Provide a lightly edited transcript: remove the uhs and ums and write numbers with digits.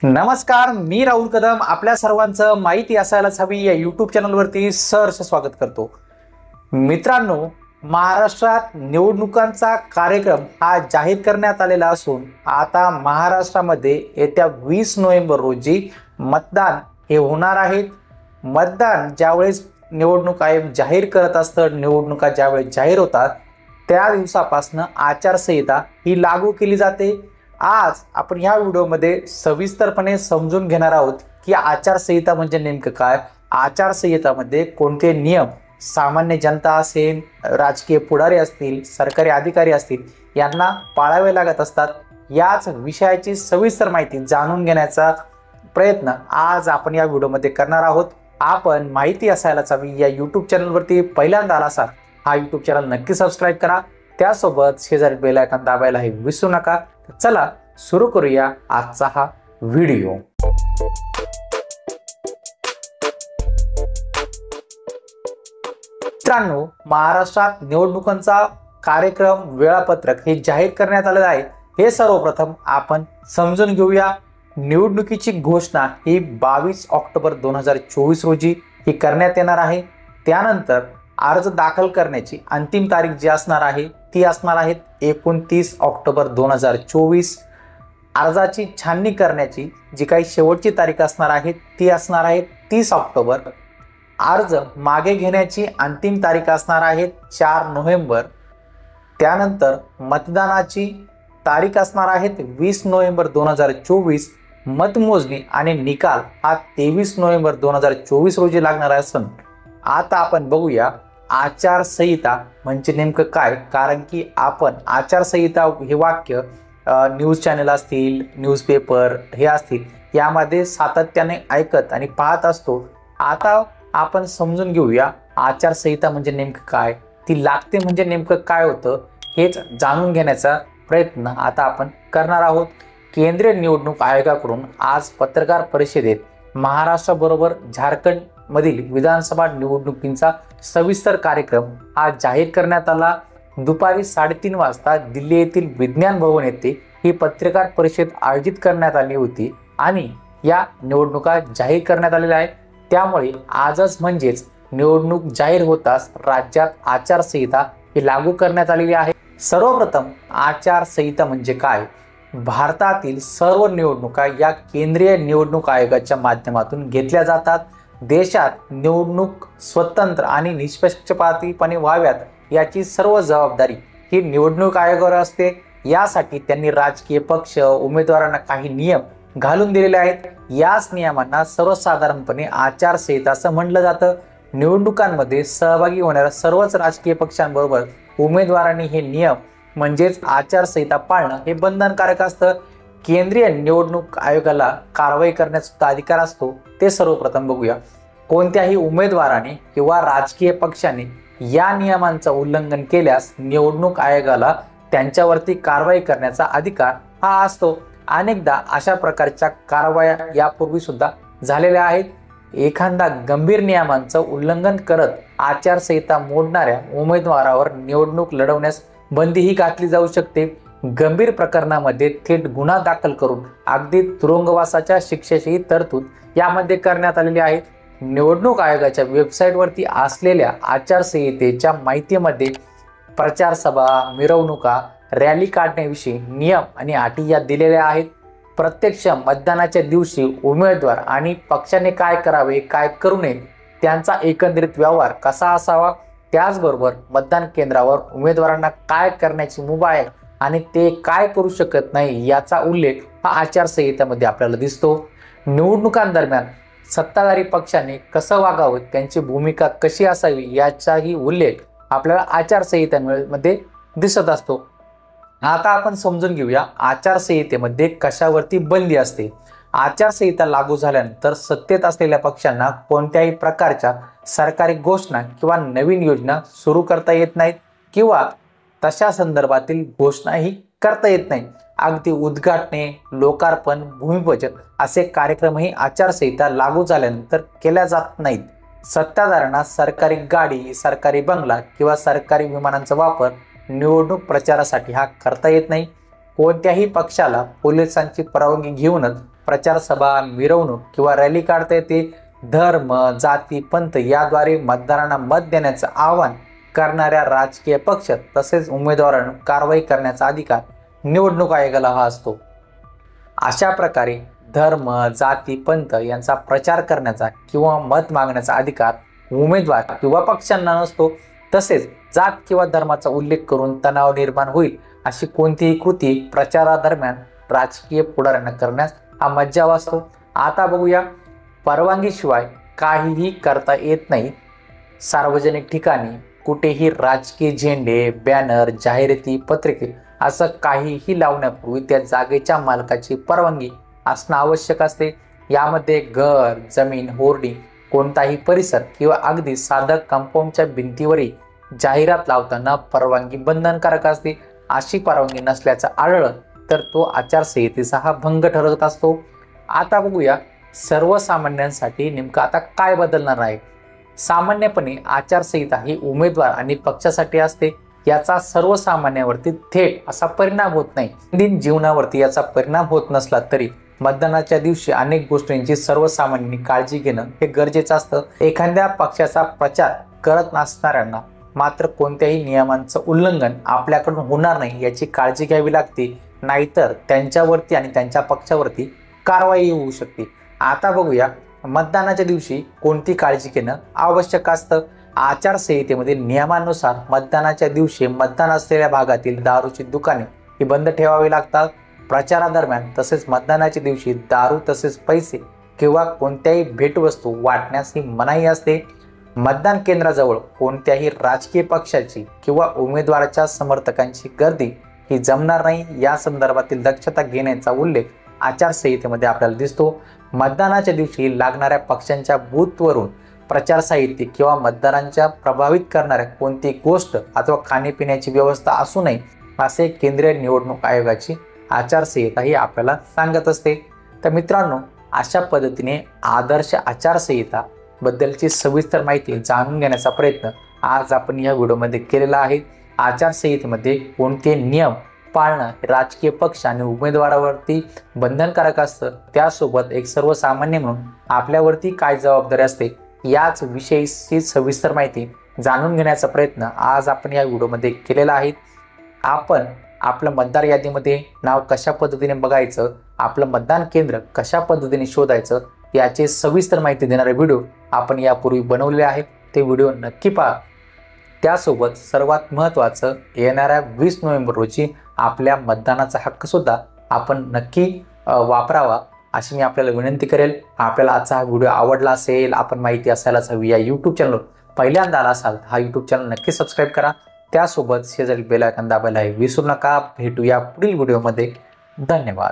नमस्कार, मी राहुल कदम आपल्या सर्वांचं माहिती असायलाच हवी या यूट्यूब चॅनलवरती सहर्ष स्वागत करतो। मित्रांनो, महाराष्ट्रात निवडणुकांचा कार्यक्रम हा जाहीर करण्यात आलेला असून आता महाराष्ट्रामध्ये येत्या 20 नोव्हेंबर रोजी मतदान हे होणार आहे। मतदान ज्यावेळेस निवडणूक आयोग जाहीर करत असतं, निवडणुका ज्यावेळेस जाहीर होतात त्या दिवसापासून आचारसंहिता ही लागू केली जाते। आज आपण ह्या व्हिडिओमध्ये सविस्तरपणे समजून घेणार आहोत की आचारसंहिता म्हणजे नेमकं काय, आचारसंहितामध्ये कोणते नियम सामान्य जनता असेल, राजकीय पुढारी असतील, सरकारी अधिकारी असतील यांना पाळावे लागत असतात। याच विषयाची सविस्तर माहिती जाणून घेण्याचा प्रयत्न आज आपण या व्हिडिओमध्ये करणार आहोत। आपण माहिती असायलाच हवी या यूट्यूब चॅनलवरती पहिल्यांदा आला असाल हा यूट्यूब चॅनल नक्की सबस्क्राईब करा, त्यासोबत शेजारी बेल आयकॉन दाबायलाही विसरू नका। चला सुरू करूया आजचा हा व्हिडिओ। मित्रांनो, महाराष्ट्रात निवडणुकांचा कार्यक्रम वेळापत्रक हे जाहीर करण्यात आलेलं आहे। हे सर्वप्रथम आपण समजून घेऊया। निवडणुकीची घोषणा ही 22 ऑक्टोबर 2024 रोजी ही करण्यात येणार आहे। त्यानंतर अर्ज दाखल करण्याची अंतिम तारीख जी असणार आहे ती असणार आहे 29 ऑक्टोबर 2024। अर्जाची छाननी करण्याची जी काही शेवटची तारीख असणार आहे ती असणार आहे 30 ऑक्टोबर। अर्ज मागे घेण्याची अंतिम तारीख असणार आहे 4 नोव्हेंबर। त्यानंतर मतदानाची तारीख असणार आहे 20 नोव्हेंबर 2024। मतमोजणी आणि निकाल हा 23 नोव्हेंबर 2024 रोजी लागणार असून आता आपण बघूया आचारसंहिता म्हणजे नेमकं काय। कारण की आपण आचारसंहिता हे वाक्य न्यूज चॅनल असतील, न्यूजपेपर हे असतील यामध्ये सातत्याने ऐकत आणि पाहत असतो। आता आपण समजून घेऊया आचारसंहिता म्हणजे नेमकं काय, ती लागते म्हणजे नेमकं काय होतं हेच जाणून घेण्याचा प्रयत्न आता आपण करणार आहोत। केंद्रीय निवडणूक आयोगाकडून आज पत्रकार परिषदेत महाराष्ट्राबरोबर झारखंड मधील विधानसभा निवडणुकींचा सविस्तर कार्यक्रम हा जाहीर करण्यात आला। दुपारी 3:30 वाजता दिल्ली येथील विज्ञान भवन येथे ही पत्रकार परिषद आयोजित करण्यात आली होती आणि या निवडणुका जाहीर करण्यात आलेल्या आहेत। त्यामुळे आजच म्हणजेच निवडणूक जाहीर होताच राज्यात आचारसंहिता ही लागू करण्यात आलेली आहे। सर्वप्रथम आचारसंहिता म्हणजे काय। भारतातील सर्व निवडणुका या केंद्रीय निवडणूक आयोगाच्या माध्यमातून घेतल्या जातात। देशात निवडणूक स्वतंत्र आणि निष्पक्षपातीपणे व्हाव्यात याची सर्व जबाबदारी ही निवडणूक आयोगावर असते। यासाठी त्यांनी राजकीय पक्ष उमेदवारांना काही नियम घालून दिलेले आहेत। याच नियमांना सर्वसाधारणपणे आचारसंहिता असं म्हटलं जातं। निवडणुकांमध्ये सहभागी होणाऱ्या सर्वच राजकीय पक्षांबरोबर उमेदवारांनी हे नियम म्हणजेच आचारसंहिता पाळणं हे बंधनकारक असतं। केंद्रीय निवडणूक आयोगाला कारवाई करण्याचा अधिकार असतो। ते सर्वप्रथम बघूया। कोणत्याही उमेदवाराने किंवा राजकीय पक्षाने या नियमांचं उल्लंघन केल्यास निवडणूक आयोगाला त्यांच्यावरती कारवाई करण्याचा अधिकार हा असतो। अनेकदा अशा प्रकारच्या कारवाया यापूर्वी सुद्धा झालेल्या आहेत। एखादा गंभीर नियमांचं उल्लंघन करत आचारसंहिता मोडणाऱ्या उमेदवारावर निवडणूक लढवण्यास बंदीही घातली जाऊ शकते। गंभीर प्रकरणामध्ये थेट गुन्हा दाखल करून अगदी तुरुंगवासाच्या शिक्षेची तरतूद यामध्ये करण्यात आलेली आहे। निवडणूक आयोगाच्या वेबसाईटवरती असलेल्या आचारसंहितेच्या माहितीमध्ये प्रचार सभा, मिरवणुका, रॅली काढण्याविषयी नियम आणि अटी या दिलेल्या आहेत। प्रत्यक्ष मतदानाच्या दिवशी उमेदवार आणि पक्षाने काय करावे काय करू नये त्यांचा एकंदरीत व्यवहार कसा असावा, त्याचबरोबर मतदान केंद्रावर उमेदवारांना काय करण्याची मुभा आहे आणि ते काय करू शकत नाही याचा उल्लेख हा आचारसंहितेमध्ये आपल्याला दिसतो। निवडणुकांदरम्यान सत्ताधारी पक्षाने कसं वागावं, त्यांची भूमिका कशी असावी याचाही उल्लेख आपल्याला आचारसंहितेमध्ये दिसत असतो। आता आपण समजून घेऊया आचारसंहितेमध्ये कशावरती बंदी असते। आचारसंहिता लागू झाल्यानंतर सत्तेत असलेल्या पक्षांना कोणत्याही प्रकारच्या सरकारी घोषणा किंवा नवीन योजना सुरू करता येत नाहीत किंवा तशा संदर्भातील घोषणाही करता येत नाही। अगदी उद्घाटने, लोकार्पण, भूमिपूजन असे कार्यक्रमही आचारसंहिता लागू झाल्यानंतर केल्या जात नाहीत। सत्ताधाऱ्यांना सरकारी गाडी, सरकारी बंगला किंवा सरकारी विमानांचा वापर निवडणूक प्रचारासाठी हा करता येत नाही। कोणत्याही पक्षाला पोलिसांची परवानगी घेऊनच प्रचार सभा, मिरवणूक किंवा रॅली काढता येते. धर्म, जाती, पंथ याद्वारे मतदारांना मत देण्याचं आवाहन करणाऱ्या राजकीय पक्ष तसेच उमेदवारांना कारवाई करण्याचा अधिकार निवडणूक आयोगाला हा असतो. अशा प्रकारे धर्म, जाती, पंथ यांचा प्रचार करण्याचा किंवा मत मागण्याचा अधिकार उमेदवार किंवा पक्षांना नसतो. तसेच जात किंवा धर्माचा उल्लेख करून तणाव निर्माण होईल अशी कोणतीही कृती प्रचारादरम्यान राजकीय पुढाऱ्यांना करण्यास हा मज्जाव असतो. आता बघूया, परवानगीशिवाय काहीही करता येत नाही. सार्वजनिक ठिकाणी कुठेही राजकीय झेंडे, बॅनर, जाहिराती, पत्रके असं काहीही लावण्यापूर्वी त्या जागेच्या मालकाची परवानगी असणं आवश्यक असते. यामध्ये घर, जमीन, होर्डिंग, कोणताही परिसर किंवा अगदी साधं कंपाऊंडच्या भिंतीवरही जाहिरात लावताना परवानगी बंधनकारक असते. अशी परवानगी नसल्याचं आढळलं तर तो आचारसंहितेचा हा भंग ठरत असतो. आता बघूया, सर्वसामान्यांसाठी नेमकं आता काय बदलणार आहे. सामान्यपणे आचारसंहिता ही उमेदवार आणि पक्षासाठी असते. याचा सर्वसामान्यांवरती थेट असा परिणाम होत नाही. दैनंदिन जीवनावरती याचा परिणाम होत नसला तरी मतदानाच्या दिवशी अनेक गोष्टींची सर्वसामान्यांनी काळजी घेणं हे गरजेचं असतं. एखाद्या पक्षाचा प्रचार करत नसणाऱ्यांना मात्र कोणत्याही नियमांचं उल्लंघन आपल्याकडून होणार नाही याची काळजी घ्यावी लागते. नाहीतर त्यांच्यावरती आणि त्यांच्या पक्षावरती कारवाई होऊ शकते. आता बघूया, मतदानाच्या दिवशी कोणती काळजी घेणं आवश्यक असतं. आचारसंहितेमधील नियमानुसार मतदानाच्या दिवशी मतदान असलेल्या भागातील दारूची दुकाने ही बंद ठेवावी लागतात. प्रचारादरम्यान तसेच मतदानाच्या दिवशी दारू तसेच पैसे किंवा कोणत्याही भेटवस्तू वाटण्यास ही मनाई असते. मतदान केंद्राजवळ कोणत्याही राजकीय पक्षाची किंवा उमेदवाराच्या समर्थकांची गर्दी ही जमणार नाही. या संदर्भातील दक्षता घेण्याचा उल्लेख आचारसंहितेमध्ये आपल्याला दिसतो. मतदानाच्या दिवशी लागणाऱ्या पक्षांच्या बूथवरून प्रचार साहित्य किंवा मतदारांच्या प्रभावित करणाऱ्या कोणतीही गोष्ट अथवा खाण्यापिण्याची व्यवस्था असू नये असे केंद्रीय निवडणूक आयोगाची आचारसंहिता ही आपल्याला सांगत असते. तर मित्रांनो, अशा पद्धतीने आदर्श आचारसंहिता बद्दलची सविस्तर माहिती जाणून घेण्याचा प्रयत्न आज आपण या व्हिडिओमध्ये केलेला आहे. आचारसंहितेमध्ये कोणते नियम पाळणं राजकीय पक्ष आणि उमेदवारावरती बंधनकारक असतं, त्यासोबत एक सर्वसामान्य म्हणून आपल्यावरती काय जबाबदारी असते याच विषयीची सविस्तर माहिती जाणून घेण्याचा प्रयत्न आज आपण या व्हिडिओमध्ये केलेला आहे. आपण आपलं मतदार यादीमध्ये नाव कशा पद्धतीने बघायचं, आपलं मतदान केंद्र कशा पद्धतीने शोधायचं याची सविस्तर माहिती देणारे व्हिडिओ आपण यापूर्वी बनवलेले आहेत. ते व्हिडिओ नक्की पहा. त्यासोबत सर्वात महत्त्वाचं, येणाऱ्या 20 नोव्हेंबर रोजी आपल्या मतदानाचा हक्क सुद्धा आपण नक्की वापरावा अशी मी आपल्याला विनंती करेल. आपल्याला आजचा हा व्हिडिओ आवडला असेल, आपण माहिती असायलाच हवी या यूट्यूब चॅनलवर पहिल्यांदा आला असाल हा यूट्यूब चॅनल नक्की सबस्क्राईब करा. त्यासोबत शेजारी बेल आयकॉन दाबायला विसरू नका. भेटूया पुढील व्हिडिओमध्ये. धन्यवाद.